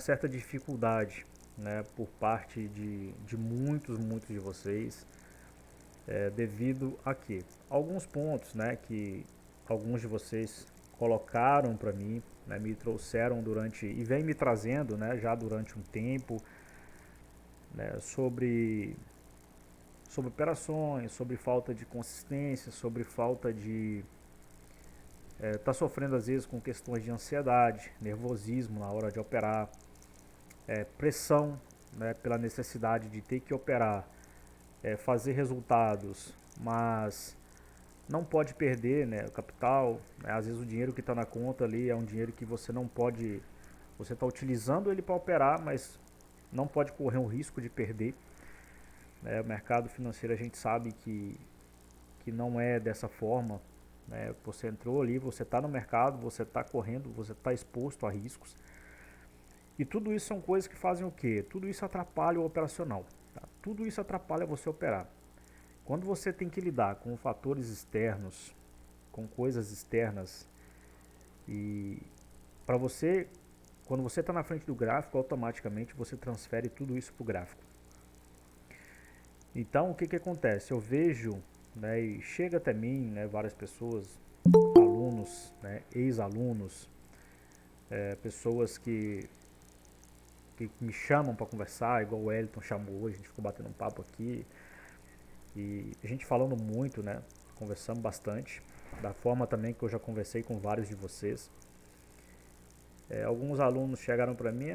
certa dificuldade, né, por parte de muitos de vocês, devido a que alguns pontos, né, que alguns de vocês colocaram para mim, né, me trouxeram durante e vem me trazendo, né, já durante um tempo, né, sobre operações, sobre falta de consistência, sobre falta de tá sofrendo às vezes com questões de ansiedade, nervosismo na hora de operar, pressão, né, pela necessidade de ter que operar, fazer resultados, mas não pode perder, né, o capital, né, às vezes o dinheiro que está na conta ali é um dinheiro que você não pode, você está utilizando ele para operar, mas não pode correr um risco de perder. Né? O mercado financeiro a gente sabe que não é dessa forma. Né? Você entrou ali, você está no mercado, você está correndo, você está exposto a riscos. E tudo isso são coisas que fazem o quê? Tudo isso atrapalha o operacional. Tá? Tudo isso atrapalha você operar. Quando você tem que lidar com fatores externos, com coisas externas, e para você, quando você está na frente do gráfico, automaticamente você transfere tudo isso para o gráfico. Então, o que acontece? Eu vejo, né, e chega até mim, né, várias pessoas, alunos, né, ex-alunos, pessoas que me chamam para conversar, igual o Wellington chamou hoje, a gente ficou batendo um papo aqui, e a gente falando muito, né, conversamos bastante, da forma também que eu já conversei com vários de vocês. Alguns alunos chegaram para mim,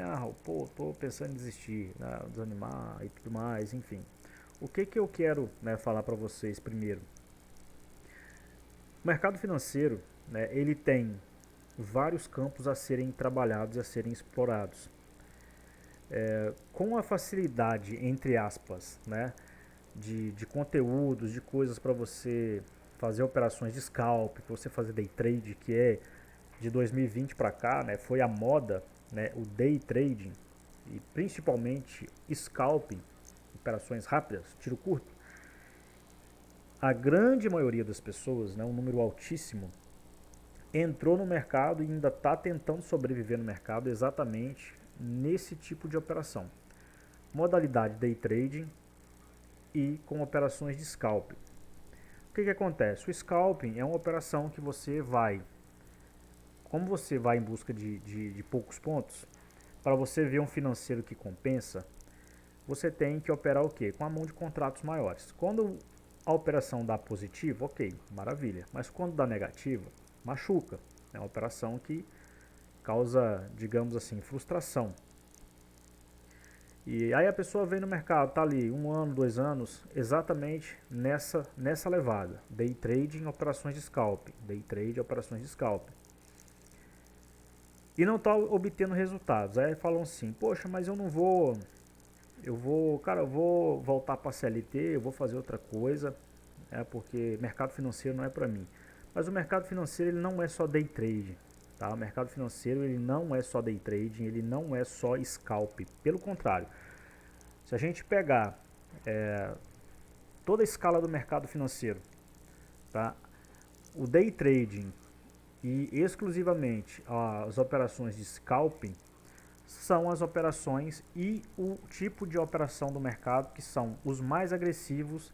pô, tô pensando em desistir, né, desanimar e tudo mais, enfim. O que eu quero, né, falar para vocês primeiro? O mercado financeiro, né, ele tem vários campos a serem trabalhados, a serem explorados. Com a facilidade, entre aspas, né, de conteúdos, de coisas para você fazer operações de scalp, para você fazer day trade, que é de 2020 para cá, né, foi a moda, né, o day trading e principalmente scalping, operações rápidas, tiro curto. A grande maioria das pessoas, né, um número altíssimo, entrou no mercado e ainda está tentando sobreviver no mercado exatamente nesse tipo de operação. Modalidade day trading e com operações de scalping. O que acontece? O scalping é uma operação que você vai, como você vai em busca de poucos pontos, para você ver um financeiro que compensa, você tem que operar o quê? Com a mão de contratos maiores. Quando a operação dá positivo, ok, maravilha. Mas quando dá negativa, machuca. É uma operação que causa, digamos assim, frustração. E aí a pessoa vem no mercado, tá ali 1 ano, 2 anos, exatamente nessa levada. Day trade em operações de scalp. Day trade operações de scalp. E não está obtendo resultados. Aí falam assim, poxa, mas eu não vou, eu vou voltar para CLT, eu vou fazer outra coisa, porque mercado financeiro não é para mim. Mas o mercado financeiro ele não é só day trade, tá? O mercado financeiro ele não é só day trading, ele não é só scalp. Pelo contrário, se a gente pegar toda a escala do mercado financeiro, tá? O day trading e exclusivamente as operações de scalping são as operações e o tipo de operação do mercado que são os mais agressivos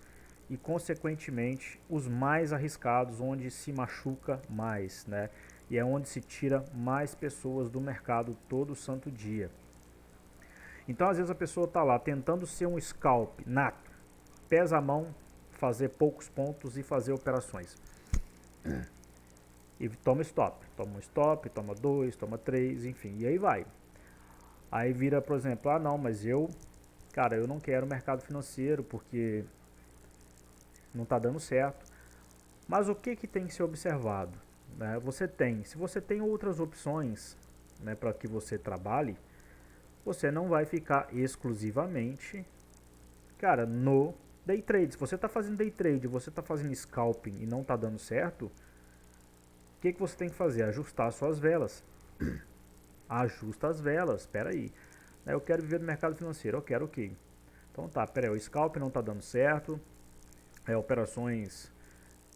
e consequentemente os mais arriscados, onde se machuca mais, né? E é onde se tira mais pessoas do mercado todo santo dia. Então às vezes a pessoa está lá tentando ser um scalp nato, pesa a mão, fazer poucos pontos e fazer operações. E toma stop, toma um stop, toma dois, toma três, enfim, e aí vai. Aí vira, por exemplo, não, mas cara, eu não quero mercado financeiro porque não está dando certo. Mas o que tem que ser observado? Né? Se você tem outras opções, né, para que você trabalhe, você não vai ficar exclusivamente, cara, no day trade. Se você está fazendo day trade, você está fazendo scalping e não está dando certo, o que você tem que fazer? Ajustar suas velas. Ajusta as velas, espera aí. Eu quero viver no mercado financeiro, eu quero o quê? Então tá, pera aí, o scalp não está dando certo,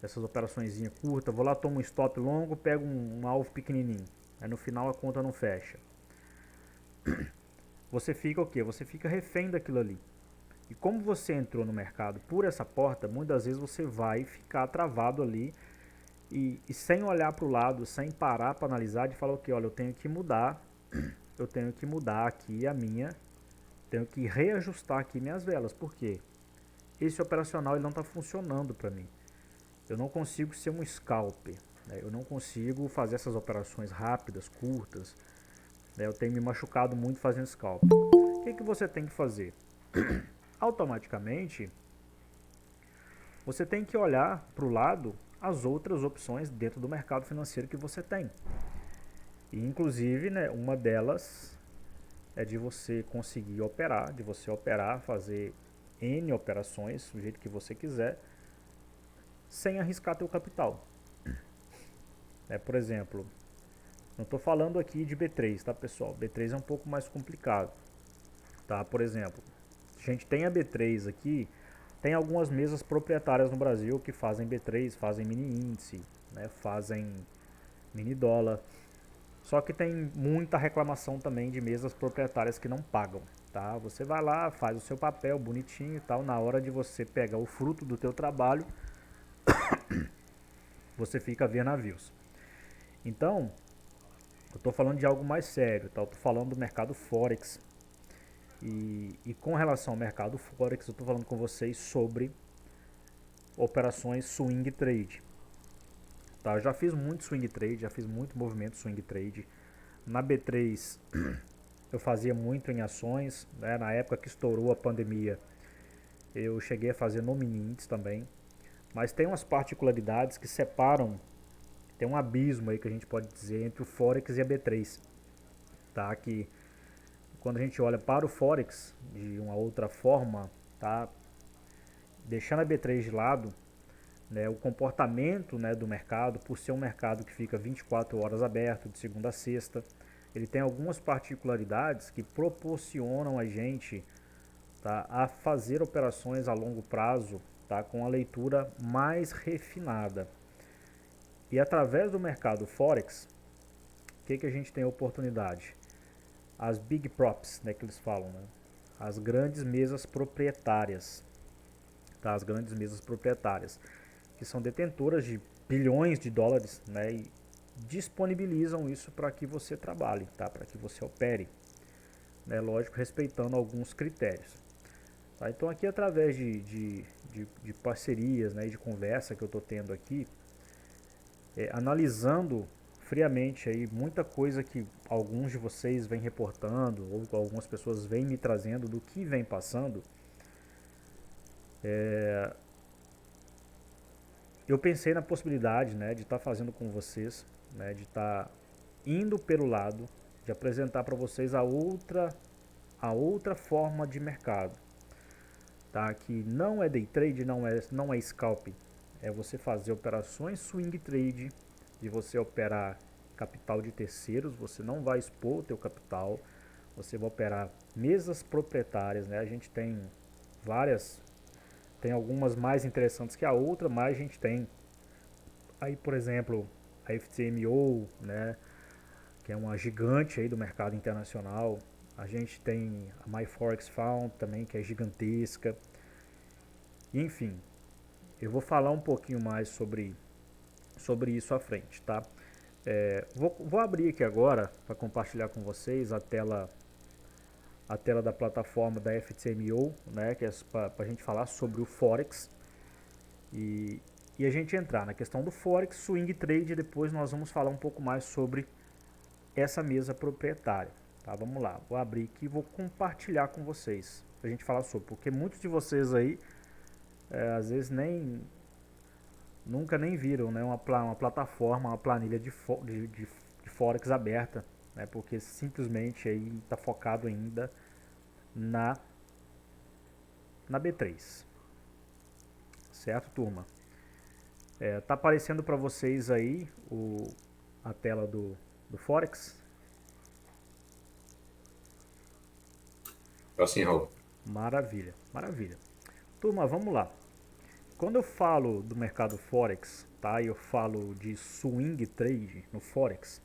essas operações curtas, vou lá, tomo um stop longo, pego um alvo pequenininho, aí no final a conta não fecha. você fica o quê? Você fica refém daquilo ali. E como você entrou no mercado por essa porta, muitas vezes você vai ficar travado ali e sem olhar para o lado, sem parar para analisar, de falar o que, olha, eu tenho que mudar aqui tenho que reajustar aqui minhas velas. Por quê? Esse operacional ele não está funcionando para mim. Eu não consigo ser um scalper, né? Eu não consigo fazer essas operações rápidas, curtas, né? Eu tenho me machucado muito fazendo scalp. O que você tem que fazer? Automaticamente, você tem que olhar para o lado as outras opções dentro do mercado financeiro que você tem. E, inclusive, né, uma delas é de você conseguir operar, fazer N operações do jeito que você quiser, sem arriscar teu capital. Por exemplo, não estou falando aqui de B3, tá, pessoal? B3 é um pouco mais complicado, tá? Por exemplo, a gente tem a B3 aqui, tem algumas mesas proprietárias no Brasil que fazem B3, fazem mini índice, né? Fazem mini dólar. Só que tem muita reclamação também de mesas proprietárias que não pagam, tá? Você vai lá, faz o seu papel bonitinho e tal, na hora de você pegar o fruto do teu trabalho, você fica a ver navios. Então, eu estou falando de algo mais sério, tá? Eu estou falando do mercado Forex. E com relação ao mercado Forex, eu estou falando com vocês sobre operações swing trade. Tá? Eu já fiz muito swing trade, já fiz muito movimento swing trade. Na B3 eu fazia muito em ações, né? Na época que estourou a pandemia, eu cheguei a fazer no mini índice também. Mas tem umas particularidades que separam, tem um abismo aí que a gente pode dizer entre o Forex e a B3. Tá? Que quando a gente olha para o Forex de uma outra forma, tá? Deixando a B3 de lado, né, o comportamento, né, do mercado, por ser um mercado que fica 24 horas aberto, de segunda a sexta, ele tem algumas particularidades que proporcionam a gente, tá, a fazer operações a longo prazo, tá, com a leitura mais refinada. E através do mercado Forex, o que a gente tem a oportunidade? As big props, né, que eles falam, né? As grandes mesas proprietárias, tá? As grandes mesas proprietárias, que são detentoras de bilhões de dólares, né? E disponibilizam isso para que você trabalhe, tá? Para que você opere, né? Lógico, respeitando alguns critérios. Tá? Então aqui através de parcerias, né, e de conversa que eu estou tendo aqui, analisando friamente aí muita coisa que alguns de vocês vêm reportando ou algumas pessoas vêm me trazendo do que vem passando, eu pensei na possibilidade, né, de estar fazendo com vocês, né, de estar indo pelo lado de apresentar para vocês a outra forma de mercado, tá? Que não é day trade, não é scalp, é você fazer operações swing trade, de você operar capital de terceiros, você não vai expor o teu capital, você vai operar mesas proprietárias, né? A gente tem várias, tem algumas mais interessantes que a outra, mas a gente tem aí, por exemplo, a FTMO, né, que é uma gigante aí do mercado internacional. A gente tem a MyForex Fund também, que é gigantesca. Enfim, eu vou falar um pouquinho mais sobre isso à frente, tá? Vou abrir aqui agora para compartilhar com vocês a tela da plataforma da FTMO, né, que é para a gente falar sobre o Forex e a gente entrar na questão do Forex, Swing Trade, e depois nós vamos falar um pouco mais sobre essa mesa proprietária. Tá? Vamos lá, vou abrir aqui e vou compartilhar com vocês para a gente falar sobre, porque muitos de vocês aí às vezes nunca nem viram, né, uma plataforma, uma planilha de Forex aberta, né, porque simplesmente aí está focado ainda na B3, certo, turma? Tá aparecendo para vocês aí a tela do Forex? Assim, Raul. Maravilha, maravilha. Turma, vamos lá. Quando eu falo do mercado Forex, tá? Eu falo de swing trade no Forex.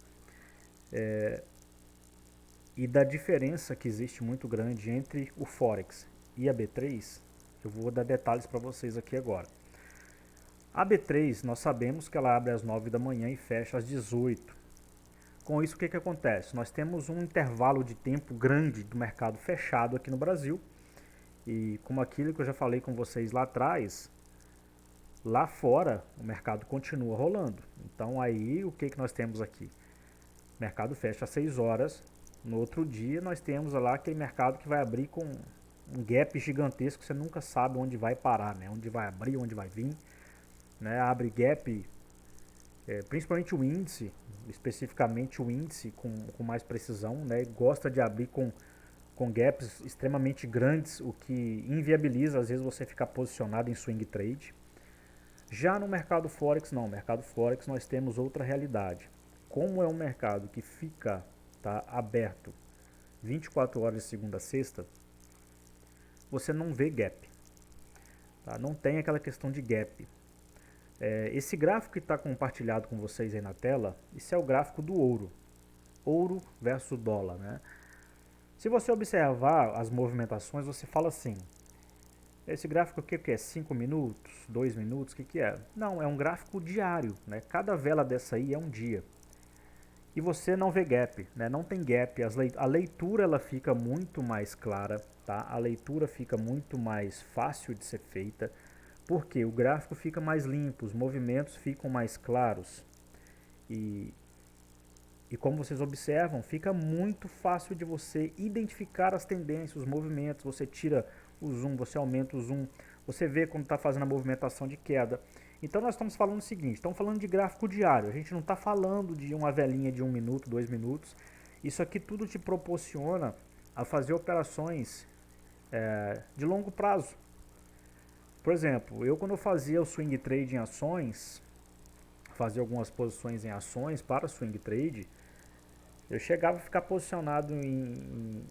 e da diferença que existe muito grande entre o Forex e a B3, eu vou dar detalhes para vocês aqui agora. A B3, nós sabemos que ela abre às 9 da manhã e fecha às 18. Com isso, o que acontece? Nós temos um intervalo de tempo grande do mercado fechado aqui no Brasil. E como aquilo que eu já falei com vocês lá atrás, lá fora o mercado continua rolando. Então aí o que nós temos aqui? O mercado fecha às 6 horas. No outro dia nós temos lá aquele mercado que vai abrir com um gap gigantesco. Você nunca sabe onde vai parar, né? Onde vai abrir, onde vai vir. Né? Abre gap, principalmente o índice, especificamente o índice com mais precisão, né? Gosta de abrir com gaps extremamente grandes, o que inviabiliza às vezes você ficar posicionado em swing trade. Já no mercado Forex não, no mercado Forex nós temos outra realidade. Como é um mercado que fica aberto 24 horas de segunda a sexta, você não vê gap. Tá? Não tem aquela questão de gap. Esse gráfico que está compartilhado com vocês aí na tela, esse é o gráfico do ouro. Ouro versus dólar, né? Se você observar as movimentações, você fala assim, esse gráfico aqui o que é? 5 minutos? 2 minutos? O que é? Não, é um gráfico diário, né? Cada vela dessa aí é um dia. E você não vê gap, né? Não tem gap, a leitura ela fica muito mais clara, tá? A leitura fica muito mais fácil de ser feita, porque o gráfico fica mais limpo, os movimentos ficam mais claros. E como vocês observam, fica muito fácil de você identificar as tendências, os movimentos. Você tira o zoom, você aumenta o zoom, você vê quando está fazendo a movimentação de queda. Então nós estamos falando o seguinte, estamos falando de gráfico diário. A gente não está falando de uma velinha de 1 minuto, 2 minutos. Isso aqui tudo te proporciona a fazer operações de longo prazo. Por exemplo, eu quando eu fazia o swing trade em ações, fazia algumas posições em ações para swing trade, eu chegava a ficar posicionado em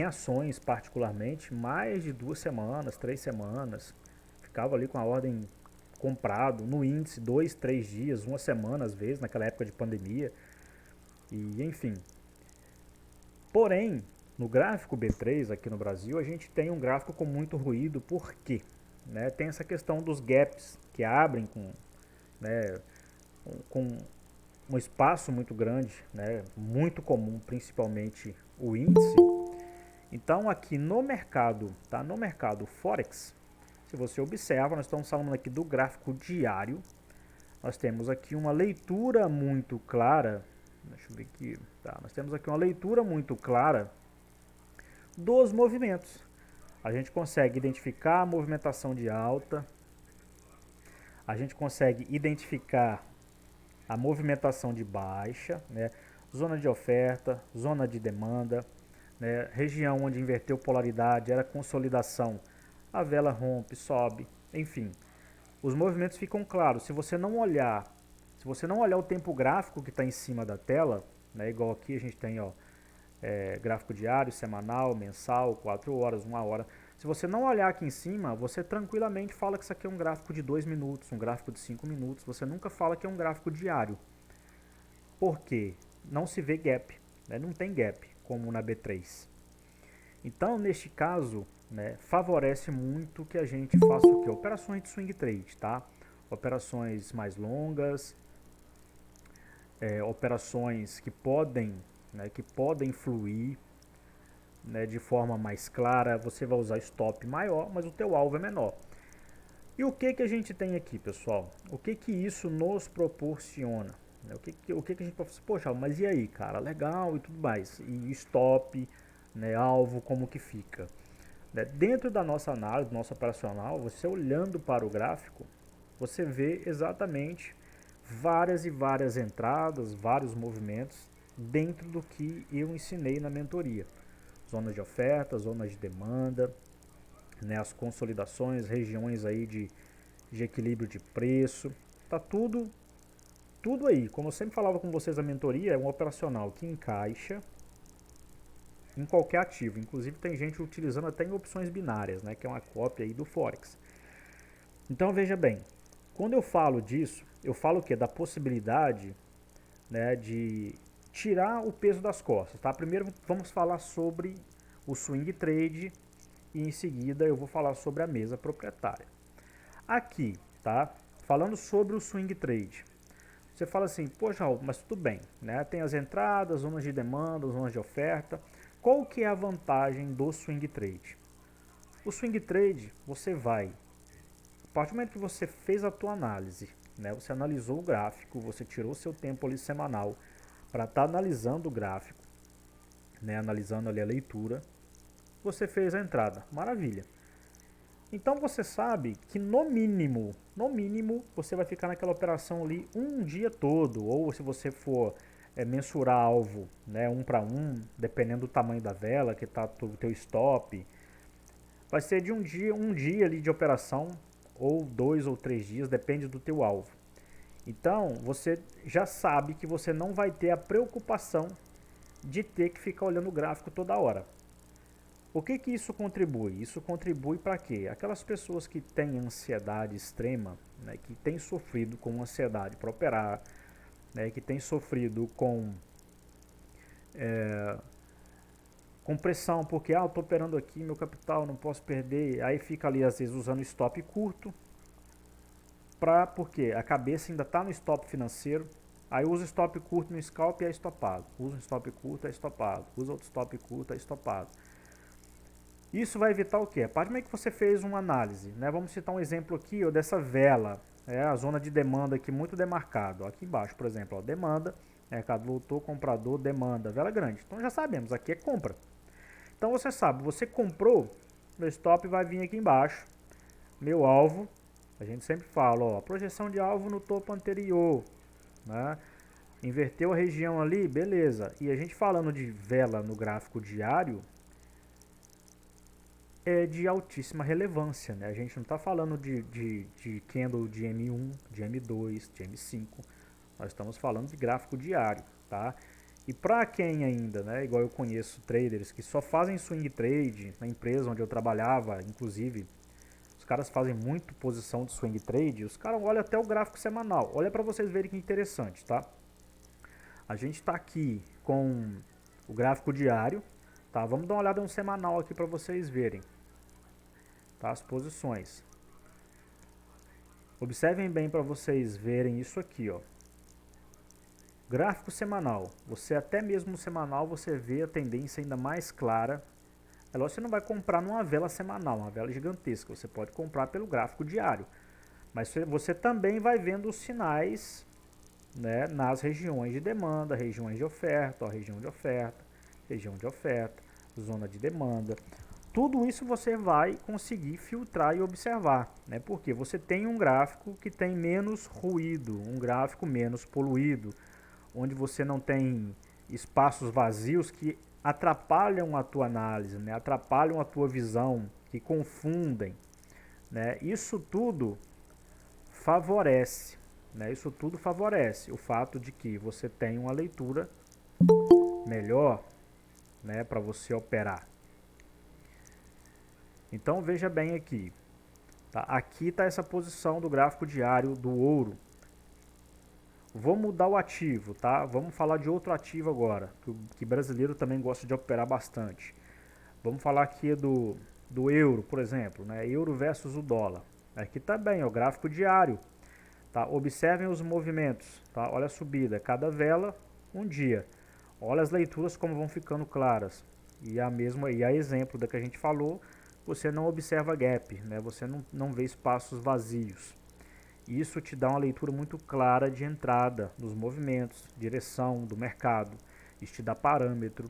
ações particularmente mais de 2 semanas, 3 semanas. Ficava ali com a ordem comprado no índice 2, 3 dias, 1 semana às vezes, naquela época de pandemia. E enfim. Porém, no gráfico B3 aqui no Brasil, a gente tem um gráfico com muito ruído. Por quê? Né? Tem essa questão dos gaps que abrem com um espaço muito grande, né, muito comum, principalmente o índice. Então aqui no mercado, tá, no mercado Forex, se você observa, nós estamos falando aqui do gráfico diário. Nós temos aqui uma leitura muito clara, deixa eu ver aqui, tá, nós temos aqui uma leitura muito clara dos movimentos. A gente consegue identificar a movimentação de alta, a gente consegue identificar a movimentação de baixa, né, zona de oferta, zona de demanda, né, região onde inverteu polaridade, era consolidação, a vela rompe, sobe, enfim. Os movimentos ficam claros. Se você não olhar o tempo gráfico que está em cima da tela, né, igual aqui a gente tem gráfico diário, semanal, mensal, 4 horas, 1 hora. Se você não olhar aqui em cima, você tranquilamente fala que isso aqui é um gráfico de 2 minutos, um gráfico de 5 minutos. Você nunca fala que é um gráfico diário. Por quê? Não se vê gap, né? Não tem gap, como na B3. Então, neste caso, né, favorece muito que a gente faça o quê? Operações de swing trade, tá? Operações mais longas, operações que podem fluir, né, de forma mais clara. Você vai usar stop maior, mas o teu alvo é menor. E o que a gente tem aqui, pessoal? O que isso nos proporciona? O que a gente pode fazer? Poxa, mas e aí, cara? Legal e tudo mais. E stop, né, alvo, como que fica? Né? Dentro da nossa análise, do nosso operacional, você olhando para o gráfico, você vê exatamente várias e várias entradas, vários movimentos dentro do que eu ensinei na mentoria. Zonas de oferta, zonas de demanda, né, as consolidações, regiões aí de equilíbrio de preço, tá tudo aí. Como eu sempre falava com vocês, a mentoria é um operacional que encaixa em qualquer ativo. Inclusive tem gente utilizando até em opções binárias, né, que é uma cópia aí do Forex. Então veja bem, quando eu falo disso, eu falo o quê? Da possibilidade, né, de tirar o peso das costas, tá? Primeiro vamos falar sobre o swing trade e em seguida eu vou falar sobre a mesa proprietária. Aqui, tá? Falando sobre o swing trade. Você fala assim, poxa, mas tudo bem, né? Tem as entradas, zonas de demanda, zonas de oferta. Qual que é a vantagem do swing trade? O swing trade, você vai, a partir do momento que você fez a tua análise, né? Você analisou o gráfico, você tirou seu tempo ali semanal para estar analisando o gráfico, né? Analisando ali a leitura, você fez a entrada, maravilha. Então você sabe que no mínimo, você vai ficar naquela operação ali um dia todo, ou se você for mensurar alvo, né, 1 para 1, dependendo do tamanho da vela que está o teu stop, vai ser de um dia ali de operação, ou 2 ou 3 dias, depende do teu alvo. Então você já sabe que você não vai ter a preocupação de ter que ficar olhando o gráfico toda hora. O que que isso contribui? Isso contribui para quê? Aquelas pessoas que têm ansiedade extrema, né, que têm sofrido com ansiedade para operar, né, que têm sofrido com pressão, porque eu estou operando aqui, meu capital, não posso perder, aí fica ali às vezes usando stop curto, porque a cabeça ainda está no stop financeiro, aí usa stop curto no scalp e é estopado, usa um stop curto, é estopado, usa outro stop curto, é estopado. Isso vai evitar o quê? A partir do momento que você fez uma análise, né? Vamos citar um exemplo aqui ó, dessa vela, a zona de demanda aqui muito demarcado. Aqui embaixo, por exemplo, ó, demanda, mercado voltou, comprador, demanda, vela grande. Então já sabemos, aqui é compra. Então você sabe, você comprou, meu stop vai vir aqui embaixo, meu alvo, a gente sempre fala, ó, projeção de alvo no topo anterior, né? Inverteu a região ali, beleza. E a gente falando de vela no gráfico diário, é de altíssima relevância, né? A gente não está falando de candle de M1, de M2, de M5, nós estamos falando de gráfico diário, tá? E para quem ainda, né, igual eu conheço traders que só fazem swing trade, na empresa onde eu trabalhava, inclusive, os caras fazem muito posição de swing trade, os caras olham até o gráfico semanal, olha para vocês verem que interessante, tá? A gente está aqui com o gráfico diário, tá? Vamos dar uma olhada no semanal aqui para vocês verem. Tá, as posições. Observem bem para vocês verem isso aqui, ó. Gráfico semanal. Você até mesmo no semanal você vê a tendência ainda mais clara. É lógico que você não vai comprar numa vela semanal, uma vela gigantesca. Você pode comprar pelo gráfico diário. Mas você também vai vendo os sinais, né, nas regiões de demanda, regiões de oferta, ó, região de oferta, zona de demanda. Tudo isso você vai conseguir filtrar e observar, né? Porque você tem um gráfico que tem menos ruído, um gráfico menos poluído, onde você não tem espaços vazios que atrapalham a tua análise, né? Atrapalham a tua visão, que confundem, né? Isso tudo favorece, né? Isso tudo favorece o fato de que você tem uma leitura melhor, né, para você operar. Então veja bem aqui, tá? Aqui está essa posição do gráfico diário do ouro. Vou mudar o ativo, tá? Vamos falar de outro ativo agora, que brasileiro também gosta de operar bastante. Vamos falar aqui do euro, por exemplo, né? Euro versus o dólar. Aqui está bem, o gráfico diário, tá? Observem os movimentos, tá? Olha a subida, cada vela um dia. Olha as leituras como vão ficando claras. E a exemplo da que a gente falou, você não observa gap, né? Você não vê espaços vazios. Isso te dá uma leitura muito clara de entrada nos movimentos, direção do mercado. Isso te dá parâmetro.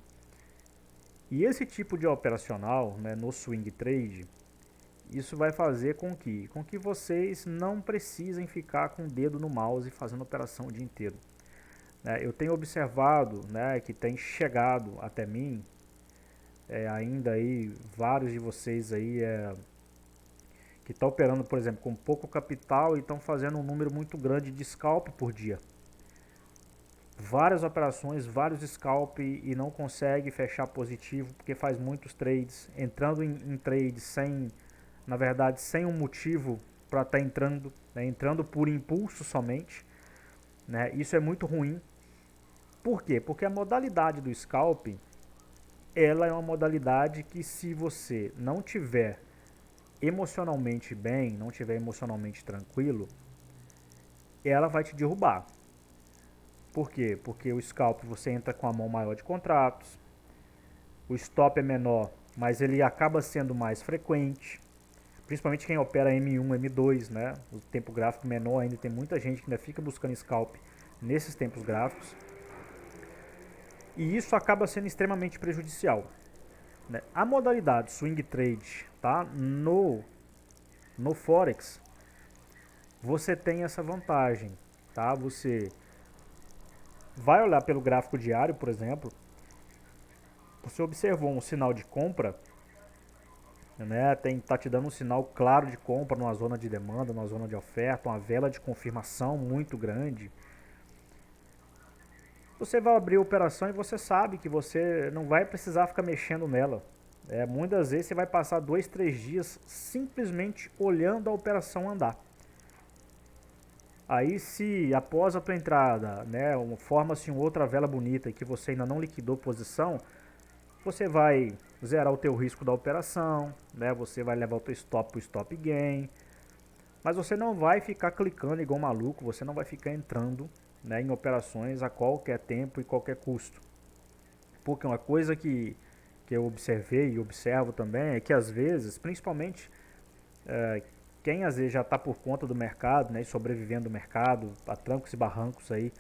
E esse tipo de operacional, né, no swing trade, isso vai fazer com que vocês não precisem ficar com o dedo no mouse fazendo operação o dia inteiro. Eu tenho observado, né, que tem chegado até mim ainda aí vários de vocês aí que estão operando, por exemplo, com pouco capital e estão fazendo um número muito grande de scalp por dia. Várias operações, vários scalp e não consegue fechar positivo porque faz muitos trades, entrando em trades sem, na verdade, sem um motivo para estar entrando, né, entrando por impulso somente, né? Isso é muito ruim. Por quê? Porque a modalidade do scalping, ela é uma modalidade que, se você não tiver emocionalmente bem, não tiver emocionalmente tranquilo, ela vai te derrubar. Por quê? Porque o scalp você entra com a mão maior de contratos, o stop é menor, mas ele acaba sendo mais frequente, principalmente quem opera M1, M2, né? O tempo gráfico menor ainda, tem muita gente que ainda fica buscando scalp nesses tempos gráficos, e isso acaba sendo extremamente prejudicial, né? A modalidade swing trade, tá? No Forex, você tem essa vantagem, tá? Você vai olhar pelo gráfico diário, por exemplo, você observou um sinal de compra, né? Tá te dando um sinal claro de compra numa zona de demanda, numa zona de oferta, uma vela de confirmação muito grande. Você vai abrir a operação e você sabe que você não vai precisar ficar mexendo nela. Muitas vezes você vai passar 2, 3 dias simplesmente olhando a operação andar. Aí, se após a tua entrada, né, forma-se uma outra vela bonita e que você ainda não liquidou posição, você vai zerar o teu risco da operação, né, você vai levar o teu stop para o stop gain, mas você não vai ficar clicando igual maluco, você não vai ficar entrando, né, em operações a qualquer tempo e qualquer custo. Porque uma coisa que eu observei e observo também é que às vezes, principalmente quem às vezes já está por conta do mercado, né, e sobrevivendo do mercado, a trancos e barrancos aí,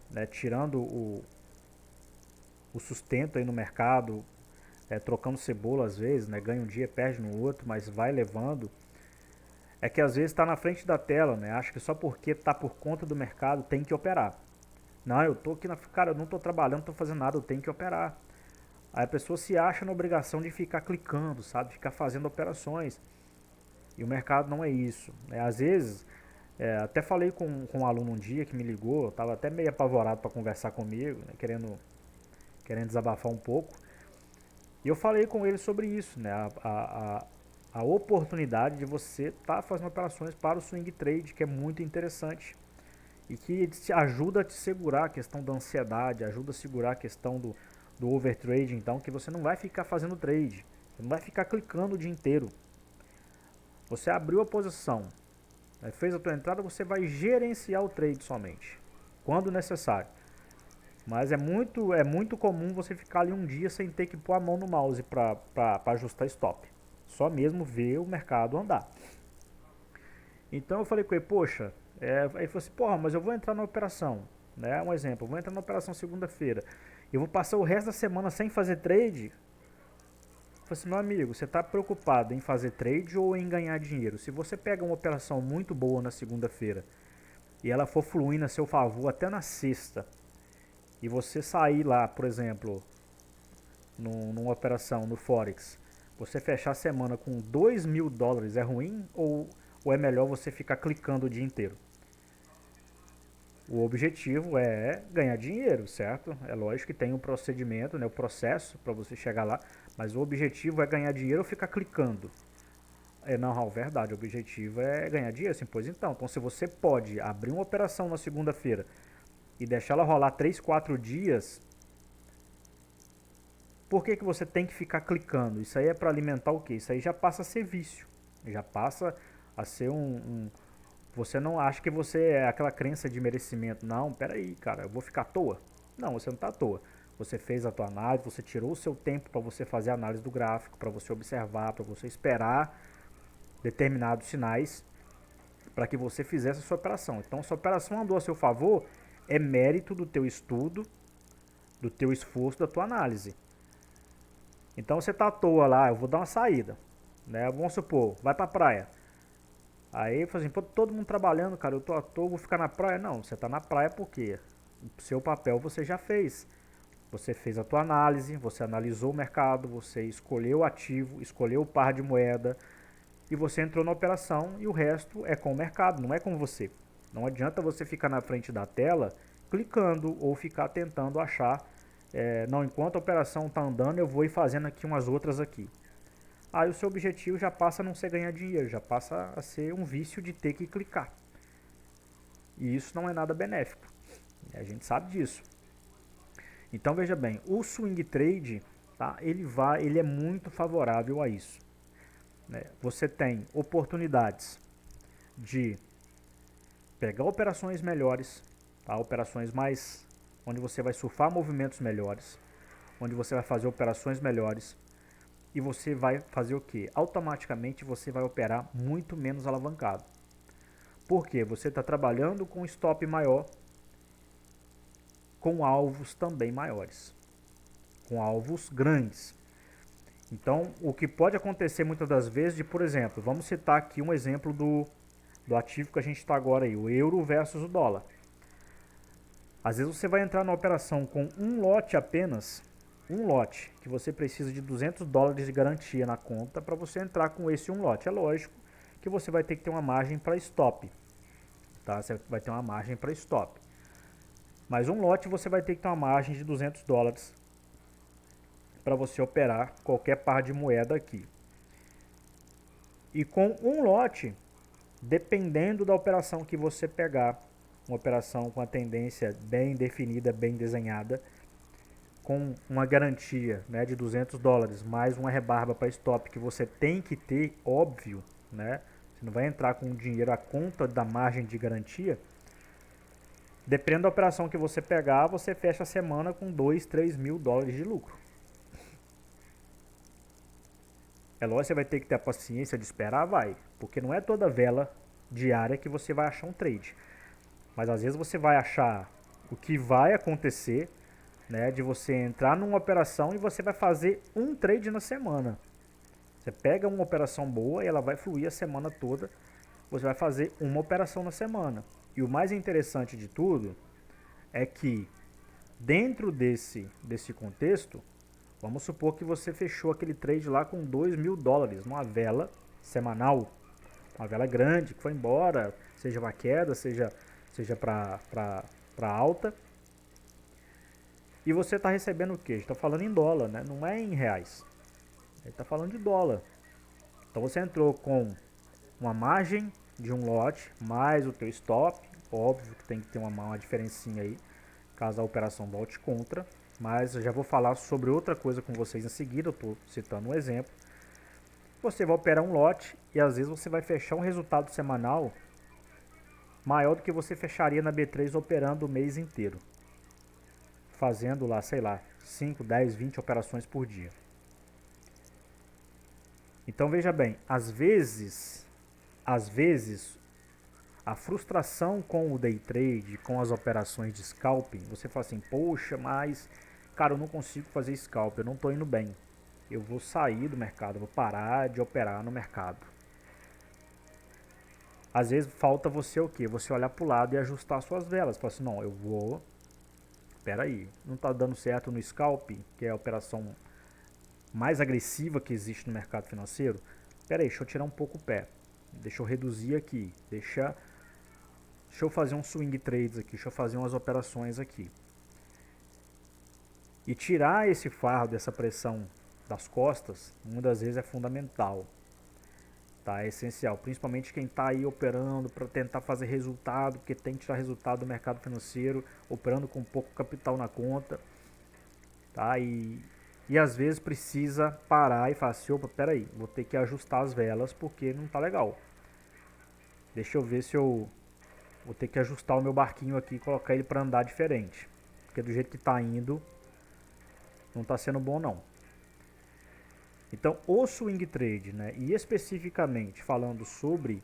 né, tirando o sustento aí no mercado, trocando cebola às vezes, né, ganha um dia, perde no outro, mas vai levando, é que às vezes está na frente da tela, né, acha que só porque está por conta do mercado tem que operar. Não, eu tô aqui cara, eu não tô trabalhando, não tô fazendo nada, eu tenho que operar. Aí a pessoa se acha na obrigação de ficar clicando, sabe, ficar fazendo operações. E o mercado não é isso, né? Às vezes, até falei com um aluno um dia que me ligou, estava até meio apavorado para conversar comigo, né, querendo desabafar um pouco. E eu falei com ele sobre isso, né? A oportunidade de você estar fazendo operações para o swing trade, que é muito interessante. E que te ajuda a te segurar a questão da ansiedade, ajuda a segurar a questão do overtrade, então, que você não vai ficar fazendo trade, você não vai ficar clicando o dia inteiro. Você abriu a posição, fez a tua entrada, você vai gerenciar o trade somente, quando necessário. Mas é muito comum você ficar ali um dia sem ter que pôr a mão no mouse para ajustar stop. Só mesmo ver o mercado andar. Então eu falei com ele, poxa, aí ele falou assim, porra, mas eu vou entrar na operação, né? Um exemplo, eu vou entrar na operação segunda-feira. Eu vou passar o resto da semana sem fazer trade. Eu falei assim, meu amigo, você está preocupado em fazer trade ou em ganhar dinheiro? Se você pega uma operação muito boa na segunda-feira e ela for fluindo a seu favor até na sexta, e você sair lá, por exemplo, numa operação no Forex, você fechar a semana com $2.000 é ruim ou é melhor você ficar clicando o dia inteiro? O objetivo é ganhar dinheiro, certo? É lógico que tem um procedimento, né, o processo para você chegar lá, mas o objetivo é ganhar dinheiro ou ficar clicando? Não, verdade, o objetivo é ganhar dinheiro, sim, pois então. Então, se você pode abrir uma operação na segunda-feira e deixar ela rolar 3, 4 dias, por que você tem que ficar clicando? Isso aí é para alimentar o quê? Isso aí já passa a ser vício, já passa a ser você não acha que você é aquela crença de merecimento. Não, peraí, cara, eu vou ficar à toa. Não, você não está à toa. Você fez a tua análise, você tirou o seu tempo para você fazer a análise do gráfico, para você observar, para você esperar determinados sinais para que você fizesse a sua operação. Então, se a operação andou a seu favor, é mérito do teu estudo, do teu esforço, da tua análise. Então, você está à toa lá, eu vou dar uma saída, né? Vamos supor, vai para a praia. Aí, assim, pô, todo mundo trabalhando, cara, eu tô à toa, vou ficar na praia. Não, você tá na praia porque o seu papel você já fez. Você fez a tua análise, você analisou o mercado, você escolheu o ativo, escolheu o par de moeda e você entrou na operação e o resto é com o mercado, não é com você. Não adianta você ficar na frente da tela clicando ou ficar tentando achar, não, enquanto a operação está andando eu vou ir fazendo aqui umas outras aqui. Aí o seu objetivo já passa a não ser ganhar dinheiro, já passa a ser um vício de ter que clicar. E isso não é nada benéfico. A gente sabe disso. Então veja bem, o swing trade, tá, ele é muito favorável a isso, né? Você tem oportunidades de pegar operações melhores, tá, operações mais onde você vai surfar movimentos melhores, onde você vai fazer operações melhores e você vai fazer o que? Automaticamente você vai operar muito menos alavancado. Por quê? Você está trabalhando com stop maior, com alvos também maiores, com alvos grandes. Então, o que pode acontecer muitas das vezes, por exemplo, vamos citar aqui um exemplo do ativo que a gente está agora aí, o euro versus o dólar. Às vezes você vai entrar na operação com um lote apenas, um lote, que você precisa de $200 de garantia na conta para você entrar com esse um lote. É lógico que você vai ter que ter uma margem para stop, tá? Você vai ter uma margem para stop. Mas um lote você vai ter que ter uma margem de $200 para você operar qualquer par de moeda aqui. E com um lote, dependendo da operação que você pegar, uma operação com a tendência bem definida, bem desenhada, com uma garantia, né, de $200, mais uma rebarba para stop que você tem que ter, óbvio, né? Você não vai entrar com o dinheiro à conta da margem de garantia. Dependendo da operação que você pegar, você fecha a semana com $2, 3 mil de lucro. É lógico que você vai ter que ter a paciência de esperar, vai, porque não é toda vela diária que você vai achar um trade. Mas às vezes você vai achar o que vai acontecer, né, de você entrar numa operação e você vai fazer um trade na semana. Você pega uma operação boa e ela vai fluir a semana toda. Você vai fazer uma operação na semana. E o mais interessante de tudo é que dentro desse contexto, vamos supor que você fechou aquele trade lá com $2 mil numa vela semanal, uma vela grande que foi embora, seja para queda, seja para alta. E você está recebendo o quê? A gente está falando em dólar, né? Não é em reais. Ele está falando de dólar. Então você entrou com uma margem de um lote, mais o teu stop. Óbvio que tem que ter uma diferencinha aí, caso a operação volte contra. Mas eu já vou falar sobre outra coisa com vocês em seguida, eu estou citando um exemplo. Você vai operar um lote e às vezes você vai fechar um resultado semanal maior do que você fecharia na B3 operando o mês inteiro. Fazendo lá, sei lá, 5, 10, 20 operações por dia. Então veja bem, às vezes a frustração com o day trade, com as operações de scalping, você fala assim, poxa, mas cara, eu não consigo fazer scalp, eu não estou indo bem. Eu vou sair do mercado, vou parar de operar no mercado. Às vezes falta você o quê? Você olhar para o lado e ajustar suas velas. Fala assim, não, eu vou... Espera aí, não está dando certo no scalp, que é a operação mais agressiva que existe no mercado financeiro. Espera aí, deixa eu tirar um pouco o pé. Deixa eu reduzir aqui. Deixa eu fazer um swing trades aqui. Deixa eu fazer umas operações aqui. E tirar esse fardo, essa pressão das costas, muitas vezes é fundamental. Tá? É essencial. Principalmente quem está aí operando para tentar fazer resultado, porque tem que tirar resultado do mercado financeiro, operando com pouco capital na conta. Tá? E às vezes precisa parar e falar assim, opa, peraí, vou ter que ajustar as velas porque não tá legal. Deixa eu ver se eu vou ter que ajustar o meu barquinho aqui e colocar ele para andar diferente. Porque do jeito que tá indo, não tá sendo bom não. Então o swing trade, né, e especificamente falando sobre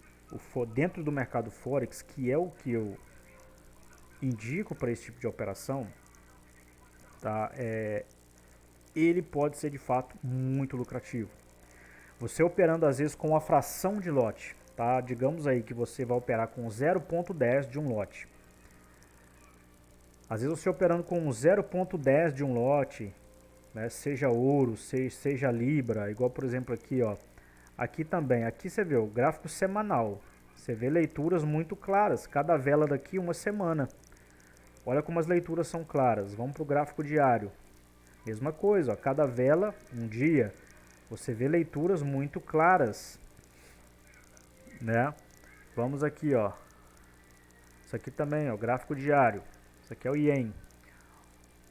dentro do mercado Forex, que é o que eu indico para esse tipo de operação, tá? Ele pode ser de fato muito lucrativo. Você operando às vezes com uma fração de lote, tá? Digamos aí que você vai operar com 0.10 de um lote. Às vezes você operando com 0.10 de um lote, né, seja ouro, seja libra, igual por exemplo aqui, ó. Aqui também, aqui você vê o gráfico semanal. Você vê leituras muito claras, cada vela daqui uma semana. Olha como as leituras são claras. Vamos para o gráfico diário. Mesma coisa, ó, cada vela um dia. Você vê leituras muito claras, né? Vamos aqui, ó. Isso aqui também, ó, gráfico diário. Isso aqui é o Yen.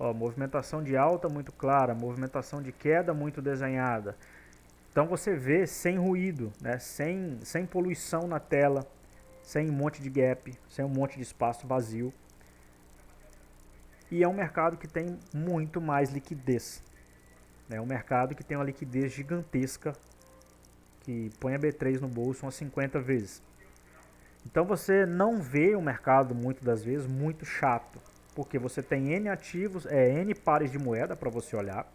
Ó, movimentação de alta muito clara, movimentação de queda muito desenhada. Então você vê sem ruído, né? Sem poluição na tela, sem um monte de gap, sem um monte de espaço vazio. E é um mercado que tem muito mais liquidez. É um mercado que tem uma liquidez gigantesca, que põe a B3 no bolso umas 50 vezes. Então você não vê o mercado, muitas das vezes, muito chato. Porque você tem N ativos, N pares de moeda para você olhar.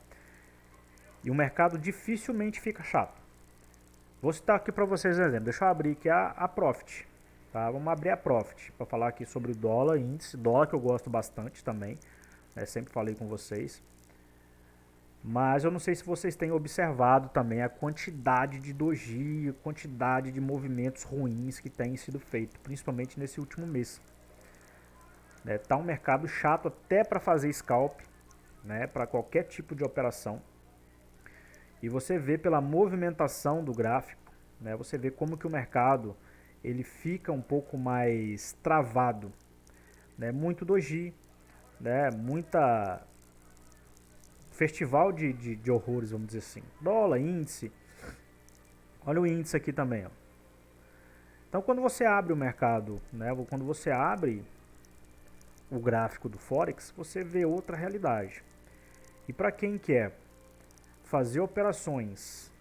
E o mercado dificilmente fica chato. Vou citar aqui para vocês um exemplo. Deixa eu abrir aqui a Profit. Tá? Vamos abrir a Profit para falar aqui sobre o dólar, índice. Dólar que eu gosto bastante também. Sempre falei com vocês. Mas eu não sei se vocês têm observado também a quantidade de doji, a quantidade de movimentos ruins que tem sido feito, principalmente nesse último mês. Tá um mercado chato até para fazer scalp, né, para qualquer tipo de operação. E você vê pela movimentação do gráfico, né, você vê como que o mercado ele fica um pouco mais travado, né, muito doji, né, muita festival de horrores, vamos dizer assim. Dólar, índice. Olha o índice aqui também. Ó. Então, quando você abre o mercado, né, quando você abre o gráfico do Forex, você vê outra realidade. E para quem quer fazer operações,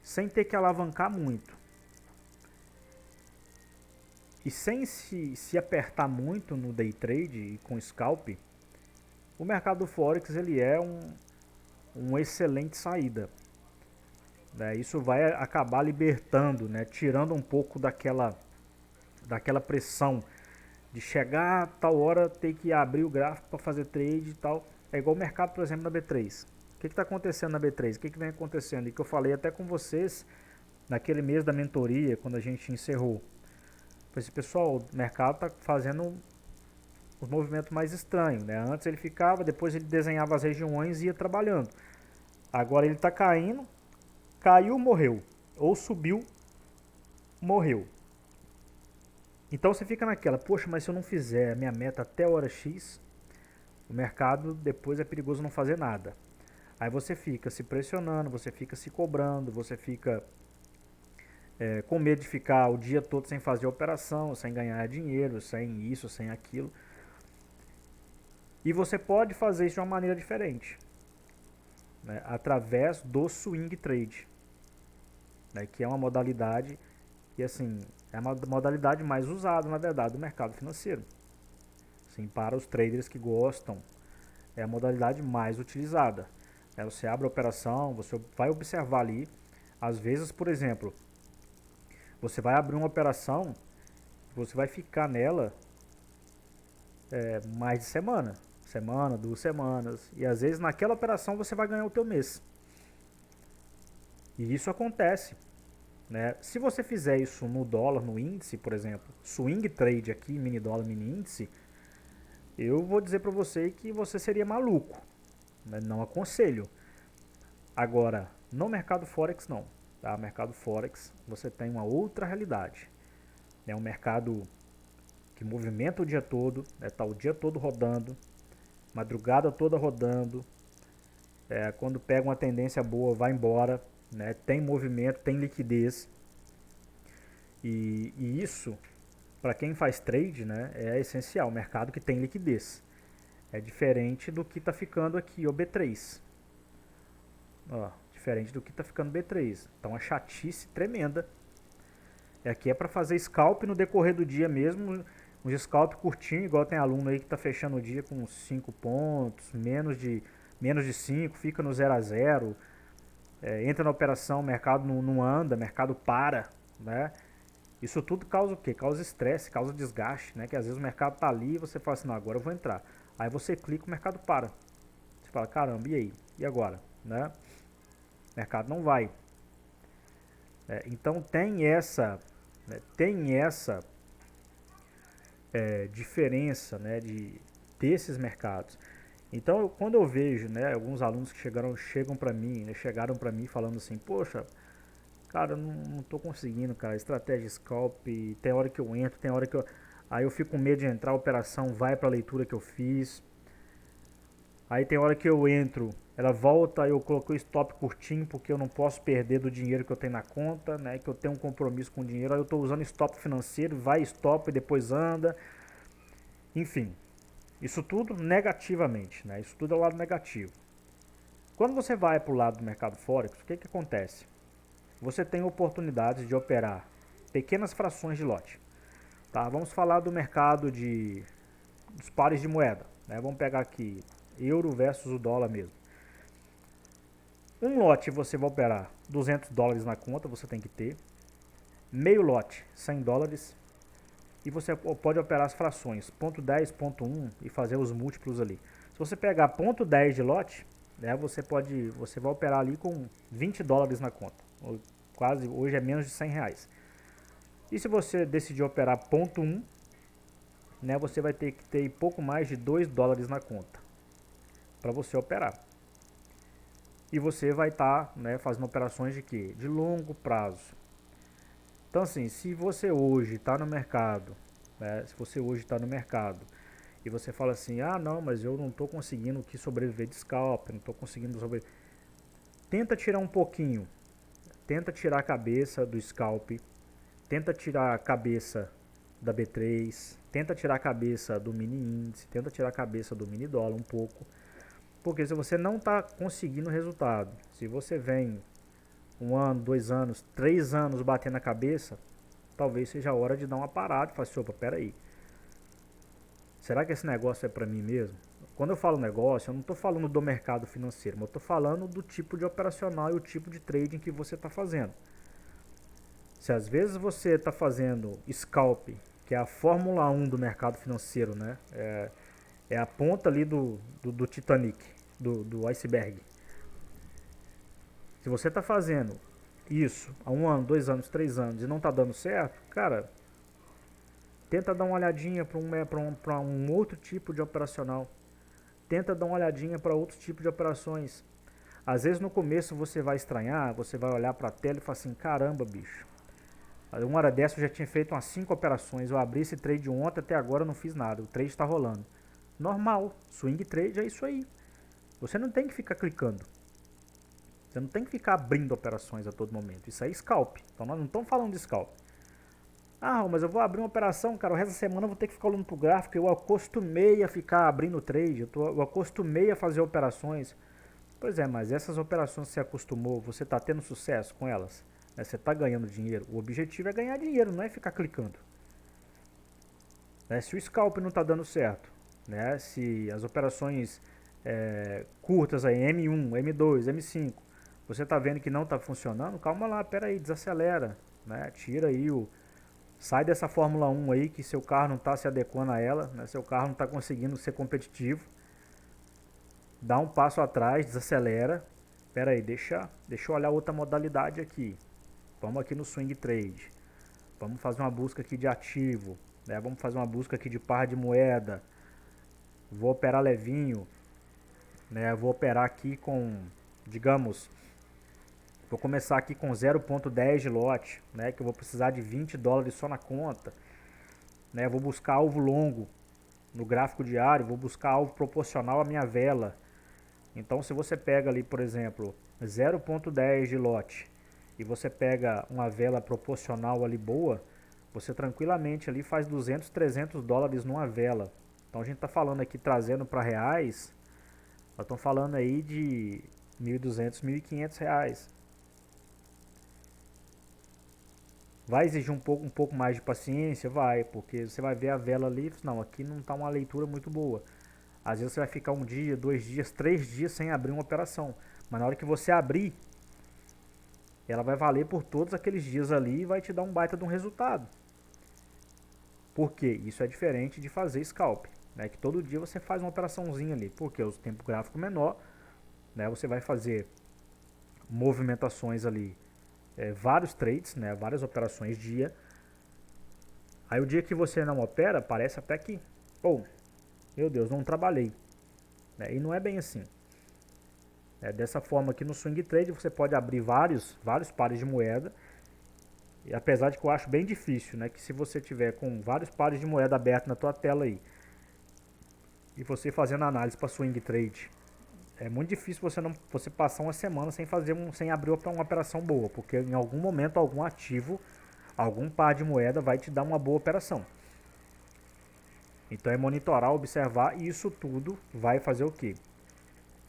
sem ter que alavancar muito e sem se apertar muito no day trade e com scalp, o mercado do Forex ele é uma excelente saída. Isso vai acabar libertando, né, tirando um pouco daquela pressão de chegar a tal hora, ter que abrir o gráfico para fazer trade e tal. É igual o mercado, por exemplo, na B3. O que está acontecendo na B3? O que vem acontecendo? E que eu falei até com vocês naquele mês da mentoria, quando a gente encerrou. Falei assim, pessoal, o mercado está fazendo os movimentos mais estranhos. Né? Antes ele ficava, depois ele desenhava as regiões e ia trabalhando. Agora ele está caindo, caiu, morreu. Ou subiu, morreu. Então você fica naquela, poxa, mas se eu não fizer a minha meta até a hora X, o mercado depois é perigoso não fazer nada. Aí você fica se pressionando, você fica se cobrando, você fica com medo de ficar o dia todo sem fazer operação, sem ganhar dinheiro, sem isso, sem aquilo. E você pode fazer isso de uma maneira diferente, né, através do swing trade, né, que é uma modalidade que assim, é uma modalidade mais usada, na verdade, do mercado financeiro. Assim, para os traders que gostam, é a modalidade mais utilizada. Você abre a operação, você vai observar ali. Às vezes, por exemplo, você vai abrir uma operação, você vai ficar nela mais de semana, 2 semanas. E às vezes naquela operação você vai ganhar o teu mês. E isso acontece. Né? Se você fizer isso no dólar, no índice, por exemplo, swing trade aqui, mini dólar, mini índice, eu vou dizer para você que você seria maluco. Né? Não aconselho. Agora, no mercado Forex não. Tá? Mercado Forex você tem uma outra realidade. É um mercado que movimenta o dia todo, tá o dia todo rodando, madrugada toda rodando. Quando pega uma tendência boa, vai embora. Né? Tem movimento, tem liquidez. E isso, para quem faz trade, né, é essencial. Mercado que tem liquidez. É diferente do que está ficando aqui, o B3. Ó, diferente do que está ficando B3. Então, a chatice tremenda. Aqui é para fazer scalp no decorrer do dia mesmo. Um scalp curtinho, igual tem aluno aí que está fechando o dia com 5 pontos, menos de 5, fica no 0 a 0. Entra na operação, o mercado não anda, o mercado para, né? Isso tudo causa o quê? Causa estresse, causa desgaste, né? Que às vezes o mercado tá ali e você fala assim, não, agora eu vou entrar. Aí você clica, o mercado para. Você fala, caramba, e aí? E agora? Né? O mercado não vai. Então tem essa diferença, né, desses mercados. Então, quando eu vejo, né, alguns alunos que chegaram para mim falando assim, poxa, cara, eu não tô conseguindo, cara, estratégia scalp, tem hora que eu entro, tem hora que eu... Aí eu fico com medo de entrar, a operação vai para a leitura que eu fiz. Aí tem hora que eu entro, ela volta, eu coloquei o stop curtinho porque eu não posso perder do dinheiro que eu tenho na conta, né? Que eu tenho um compromisso com o dinheiro. Aí eu estou usando stop financeiro, vai stop e depois anda. Enfim, isso tudo negativamente, né? Isso tudo é o lado negativo. Quando você vai para o lado do mercado Forex, o que acontece? Você tem oportunidades de operar pequenas frações de lote. Tá? Vamos falar do mercado dos pares de moeda. Né? Vamos pegar aqui euro versus o dólar mesmo. Um lote você vai operar $200 na conta, você tem que ter. Meio lote, $100. E você pode operar as frações, ponto 10, ponto 1 e fazer os múltiplos ali. Se você pegar ponto 10 de lote, né, você vai operar ali com $20 na conta. Quase, hoje é menos de R$100. E se você decidir operar ponto 1, né, você vai ter que ter pouco mais de $2 na conta para você operar. E você vai estar né, fazendo operações de quê? De longo prazo. Então assim, se você hoje está no mercado, né, e você fala assim, ah não, mas eu não estou conseguindo aqui sobreviver de scalp, não estou conseguindo sobreviver. Tenta tirar um pouquinho, tenta tirar a cabeça do scalp, tenta tirar a cabeça da B3, tenta tirar a cabeça do mini índice, tenta tirar a cabeça do mini dólar um pouco. Porque se você não está conseguindo resultado, se você vem 1 ano, 2 anos, 3 anos batendo a cabeça, talvez seja a hora de dar uma parada e falar assim, opa, peraí, será que esse negócio é para mim mesmo? Quando eu falo negócio, eu não estou falando do mercado financeiro, mas eu estou falando do tipo de operacional e o tipo de trading que você está fazendo. Se às vezes você está fazendo scalp, que é a Fórmula 1 do mercado financeiro, né? É a ponta ali do Titanic, do iceberg. Se você está fazendo isso há 1 ano, 2 anos, 3 anos e não está dando certo, cara, tenta dar uma olhadinha para um outro tipo de operacional. Tenta dar uma olhadinha para outros tipos de operações. Às vezes no começo você vai estranhar, você vai olhar para a tela e falar assim, caramba bicho, uma hora dessa eu já tinha feito umas 5 operações, eu abri esse trade ontem, até agora eu não fiz nada, o trade está rolando. Normal, swing trade é isso aí. Você não tem que ficar clicando. Você não tem que ficar abrindo operações a todo momento. Isso aí é scalp. Então nós não estamos falando de scalp. Ah, mas eu vou abrir uma operação, cara, o resto da semana eu vou ter que ficar olhando pro gráfico. Eu acostumei a ficar abrindo trade, eu acostumei a fazer operações. Pois é, mas essas operações que você acostumou, você está tendo sucesso com elas? Né? Você está ganhando dinheiro? O objetivo é ganhar dinheiro, não é ficar clicando. Né? Se o scalp não está dando certo, né? Se as operações curtas aí, M1, M2, M5, você está vendo que não está funcionando, calma lá, pera aí, desacelera, né? Tira aí sai dessa Fórmula 1 aí que seu carro não está se adequando a ela, né? Seu carro não está conseguindo ser competitivo. Dá um passo atrás, desacelera. Pera aí, deixa eu olhar outra modalidade aqui. Vamos aqui no swing trade. Vamos fazer uma busca aqui de ativo, né? Vamos fazer uma busca aqui de par de moeda. Vou operar levinho, né? Vou operar aqui com, digamos, vou começar aqui com 0.10 de lote, né, que eu vou precisar de $20 só na conta. Né, vou buscar alvo longo no gráfico diário, vou buscar alvo proporcional à minha vela. Então se você pega ali, por exemplo, 0.10 de lote e você pega uma vela proporcional ali boa, você tranquilamente ali faz $200, $300 numa vela. Então a gente está falando aqui, trazendo para reais, nós estamos falando aí de R$1.200, R$1.500. Vai exigir um pouco mais de paciência? Vai, porque você vai ver a vela ali, não, aqui não está uma leitura muito boa. Às vezes você vai ficar 1 dia, 2 dias, 3 dias sem abrir uma operação. Mas na hora que você abrir, ela vai valer por todos aqueles dias ali e vai te dar um baita de um resultado. Por quê? Isso é diferente de fazer scalp, né? Que todo dia você faz uma operaçãozinha ali, porque o tempo gráfico menor, né? Você vai fazer movimentações ali, vários trades, né? Várias operações dia. Aí o dia que você não opera, parece até que, meu Deus, não trabalhei. E não é bem assim. Dessa forma aqui no swing trade você pode abrir vários pares de moeda E apesar de que eu acho bem difícil, né? Que se você tiver com vários pares de moeda abertos na tua tela aí e você fazendo análise para swing trade, é muito difícil você passar uma semana sem abrir uma operação boa, porque em algum momento algum ativo, algum par de moeda vai te dar uma boa operação. Então é monitorar, observar, e isso tudo vai fazer o quê?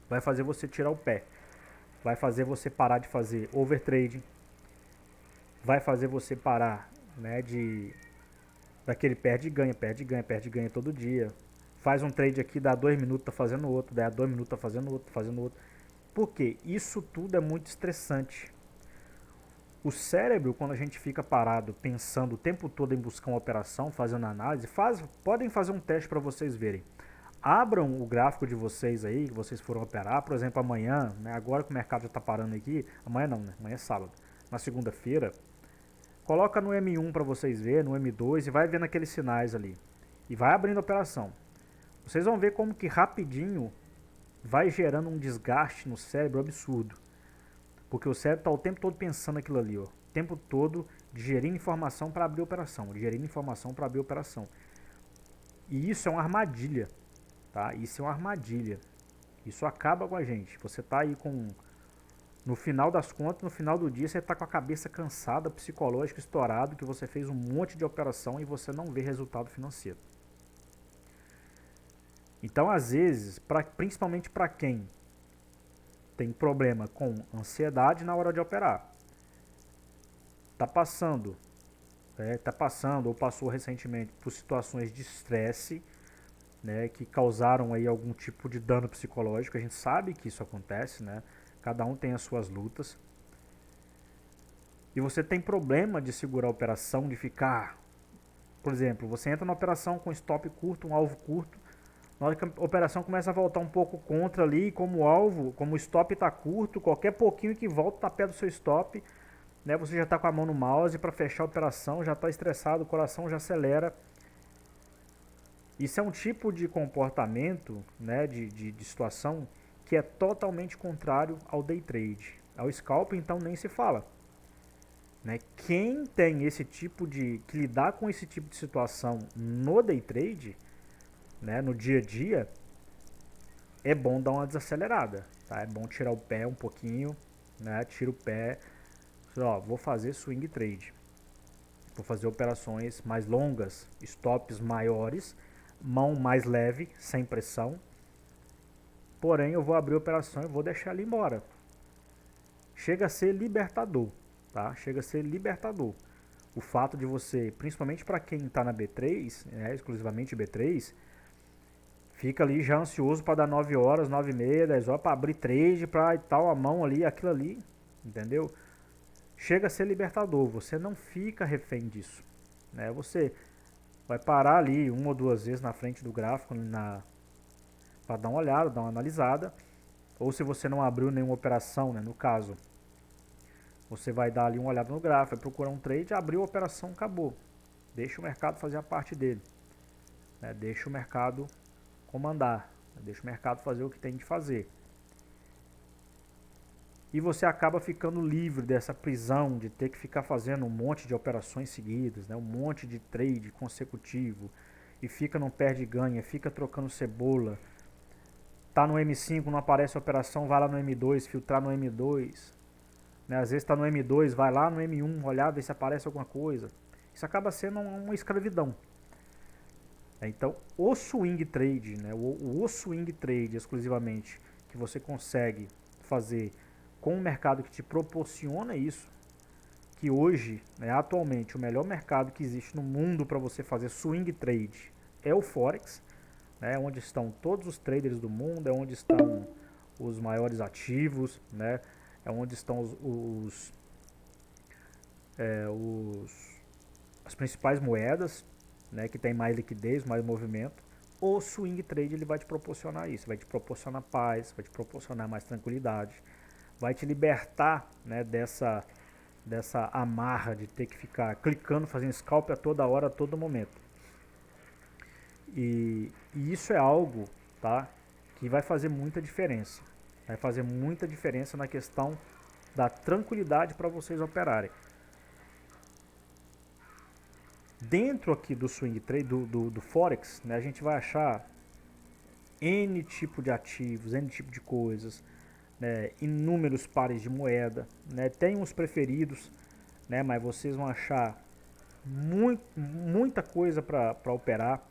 Vai fazer você tirar o pé. Vai fazer você parar de fazer overtrading. Vai fazer você parar, né, daquele perde e ganha, perde e ganha, perde e ganha todo dia. Faz um trade aqui, dá 2 minutos, tá fazendo outro, dá 2 minutos, tá fazendo outro, fazendo outro. Por quê? Isso tudo é muito estressante. O cérebro, quando a gente fica parado pensando o tempo todo em buscar uma operação, fazendo análise, podem fazer um teste para vocês verem. Abram o gráfico de vocês aí, que vocês foram operar, por exemplo, amanhã, né, agora que o mercado já está parando aqui, amanhã não, né, amanhã é sábado, na segunda-feira, coloca no M1 para vocês verem, no M2 e vai vendo aqueles sinais ali. E vai abrindo a operação. Vocês vão ver como que rapidinho vai gerando um desgaste no cérebro absurdo. Porque o cérebro está o tempo todo pensando aquilo ali, ó. O tempo todo digerindo informação para abrir operação, digerindo informação para abrir operação. E isso é uma armadilha, tá? Isso é uma armadilha. Isso acaba com a gente. Você tá aí com, no final das contas, no final do dia, você tá com a cabeça cansada, psicológico estourado, que você fez um monte de operação e você não vê resultado financeiro. Então, às vezes, principalmente para quem tem problema com ansiedade na hora de operar, tá passando ou passou recentemente por situações de estresse, né, que causaram aí algum tipo de dano psicológico. A gente sabe que isso acontece, né? Cada um tem as suas lutas. E você tem problema de segurar a operação, de ficar, por exemplo, você entra na operação com stop curto, um alvo curto. Na hora que a operação começa a voltar um pouco contra ali, como o alvo, como o stop está curto, qualquer pouquinho que volta está perto do seu stop, né? Você já está com a mão no mouse para fechar a operação, já está estressado, o coração já acelera. Isso é um tipo de comportamento, né, de situação que é totalmente contrário ao day trade. Ao scalp, então, nem se fala. Né? Quem tem esse tipo que lidar com esse tipo de situação no day trade, né, no dia a dia, é bom dar uma desacelerada. Tá? É bom tirar o pé um pouquinho, né? Tira o pé. Ó, vou fazer swing trade. Vou fazer operações mais longas, stops maiores, mão mais leve, sem pressão. Porém, eu vou abrir a operação e vou deixar ela embora. Chega a ser libertador, tá? Chega a ser libertador. O fato de você, principalmente para quem está na B3, né, exclusivamente B3, fica ali já ansioso para dar 9 horas, 9 e meia, 10 horas, para abrir trade, para tal, a mão ali, aquilo ali, entendeu? Chega a ser libertador, você não fica refém disso, né? Você vai parar ali uma ou duas vezes na frente do gráfico para dar uma olhada, dar uma analisada, ou se você não abriu nenhuma operação, né, no caso, você vai dar ali uma olhada no gráfico, vai procurar um trade, abriu a operação, acabou. Deixa o mercado fazer a parte dele, né? Deixa o mercado comandar, né? Deixa o mercado fazer o que tem de fazer. E você acaba ficando livre dessa prisão de ter que ficar fazendo um monte de operações seguidas, né? Um monte de trade consecutivo, e fica não perde e ganha, fica trocando cebola. Tá no M5, não aparece a operação, vai lá no M2, filtrar no M2. Né? Às vezes está no M2, vai lá no M1, olhar, ver se aparece alguma coisa. Isso acaba sendo uma escravidão. Então, o swing trade, né? o swing trade exclusivamente, que você consegue fazer com um mercado que te proporciona isso, que hoje, né, atualmente, o melhor mercado que existe no mundo para você fazer swing trade é o Forex, né, onde estão todos os traders do mundo, é onde estão os maiores ativos, né, é onde estão as principais moedas, né, que tem mais liquidez, mais movimento. O swing trade ele vai te proporcionar isso, vai te proporcionar paz, vai te proporcionar mais tranquilidade, vai te libertar, né, dessa amarra de ter que ficar clicando, fazendo scalp a toda hora, a todo momento. E isso é algo, tá, que vai fazer muita diferença. Vai fazer muita diferença na questão da tranquilidade para vocês operarem. Dentro aqui do swing trade, do Forex, né, a gente vai achar N tipo de ativos, N tipo de coisas, né, inúmeros pares de moeda, né, tem uns preferidos, né, mas vocês vão achar muita coisa para operar,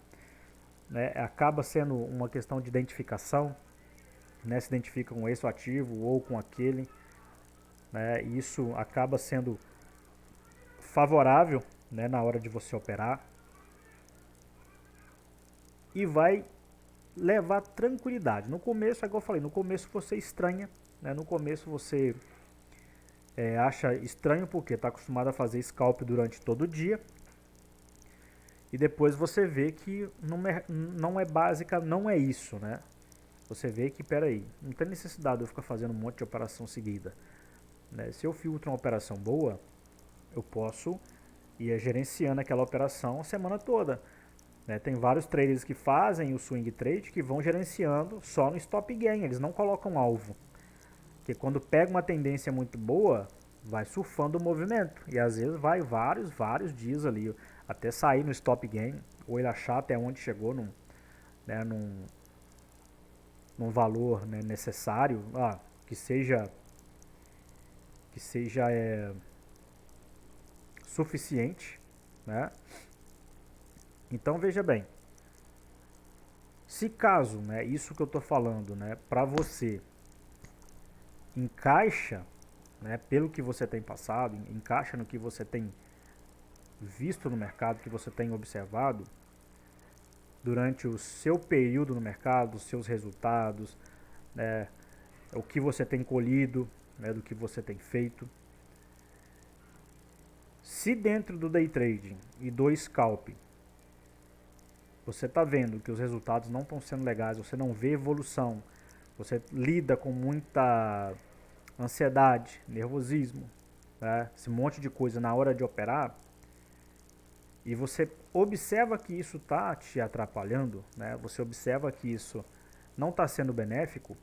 né, acaba sendo uma questão de identificação, né, se identifica com esse ativo ou com aquele, né, e isso acaba sendo favorável, né, na hora de você operar e vai levar tranquilidade. No começo, igual eu falei, no começo você estranha, né, no começo você acha estranho porque está acostumado a fazer scalp durante todo o dia e depois você vê que não é básica, não é isso, né? Você vê que, peraí, não tem necessidade de eu ficar fazendo um monte de operação seguida, né? Se eu filtro uma operação boa, eu posso ir gerenciando aquela operação a semana toda, né? Tem vários traders que fazem o swing trade que vão gerenciando só no stop gain, eles não colocam alvo, porque quando pega uma tendência muito boa, vai surfando o movimento e às vezes vai vários dias ali até sair no stop gain ou ele achar até onde chegou né, num valor, né, necessário, que seja suficiente, né? Então veja bem, se caso, né, isso que eu estou falando, né, para você encaixa, né, pelo que você tem passado, encaixa no que você tem visto no mercado, que você tem observado durante o seu período no mercado, os seus resultados, né, o que você tem colhido, né, do que você tem feito. Se dentro do day trading e do scalp você está vendo que os resultados não estão sendo legais, você não vê evolução, você lida com muita ansiedade, nervosismo, né, esse monte de coisa na hora de operar, e você observa que isso está te atrapalhando, né, você observa que isso não está sendo benéfico,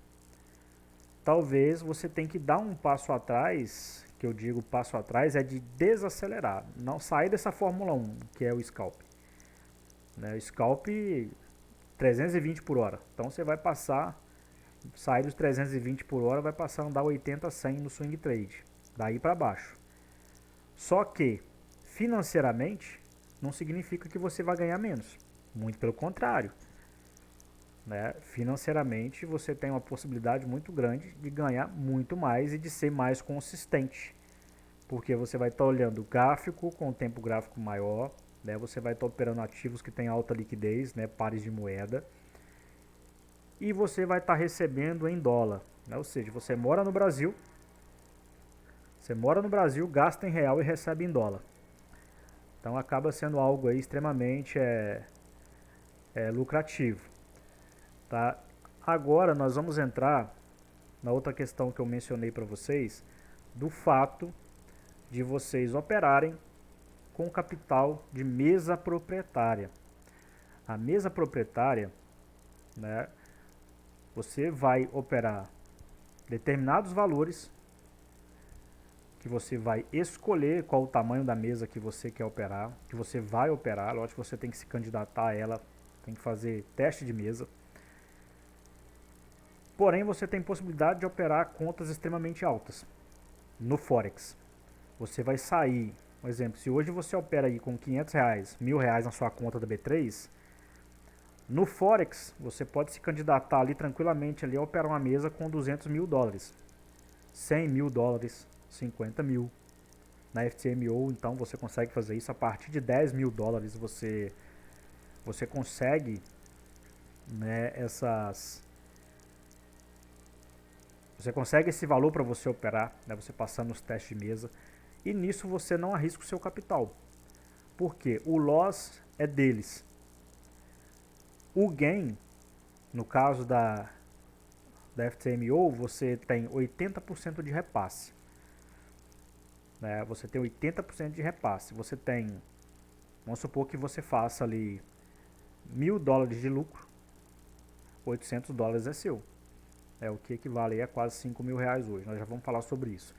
talvez você tenha que dar um passo atrás, que eu digo passo atrás é de desacelerar, não sair dessa Fórmula 1, que é o scalp. Né, o scalp 320 por hora, então você vai passar, sair dos 320 por hora, vai passar a andar 80 a 100 no swing trade, daí para baixo. Só que, financeiramente, não significa que você vai ganhar menos, muito pelo contrário. Né? Financeiramente, você tem uma possibilidade muito grande de ganhar muito mais e de ser mais consistente, porque você vai estar olhando gráfico com tempo gráfico maior, né? Você vai estar operando ativos que têm alta liquidez, né? Pares de moeda, e você vai estar recebendo em dólar, né? Ou seja, você mora no Brasil, gasta em real e recebe em dólar. Então acaba sendo algo aí extremamente lucrativo. Tá? Agora nós vamos entrar na outra questão que eu mencionei para vocês, do fato de vocês operarem com capital de mesa proprietária. A mesa proprietária, né, você vai operar determinados valores que você vai escolher qual o tamanho da mesa que você quer operar, que você vai operar. Lógico que você tem que se candidatar a ela, tem que fazer teste de mesa. Porém, você tem possibilidade de operar contas extremamente altas no Forex. Você vai sair, por exemplo, se hoje você opera aí com R$500, R$1.000 na sua conta da B3, no Forex você pode se candidatar ali tranquilamente ali a operar uma mesa com $200 mil, $100 mil, 50 mil. Na FTMO, então, você consegue fazer isso a partir de $10 mil. Você consegue, né, você consegue esse valor para você operar, né, você passando nos testes de mesa, e nisso você não arrisca o seu capital, porque o loss é deles. O gain, no caso da FTMO, você tem 80% de repasse. Né, você tem 80% de repasse. Você tem, vamos supor que você faça ali $1.000 de lucro, $800 é seu. É o que equivale a quase R$5.000 hoje. Nós já vamos falar sobre isso.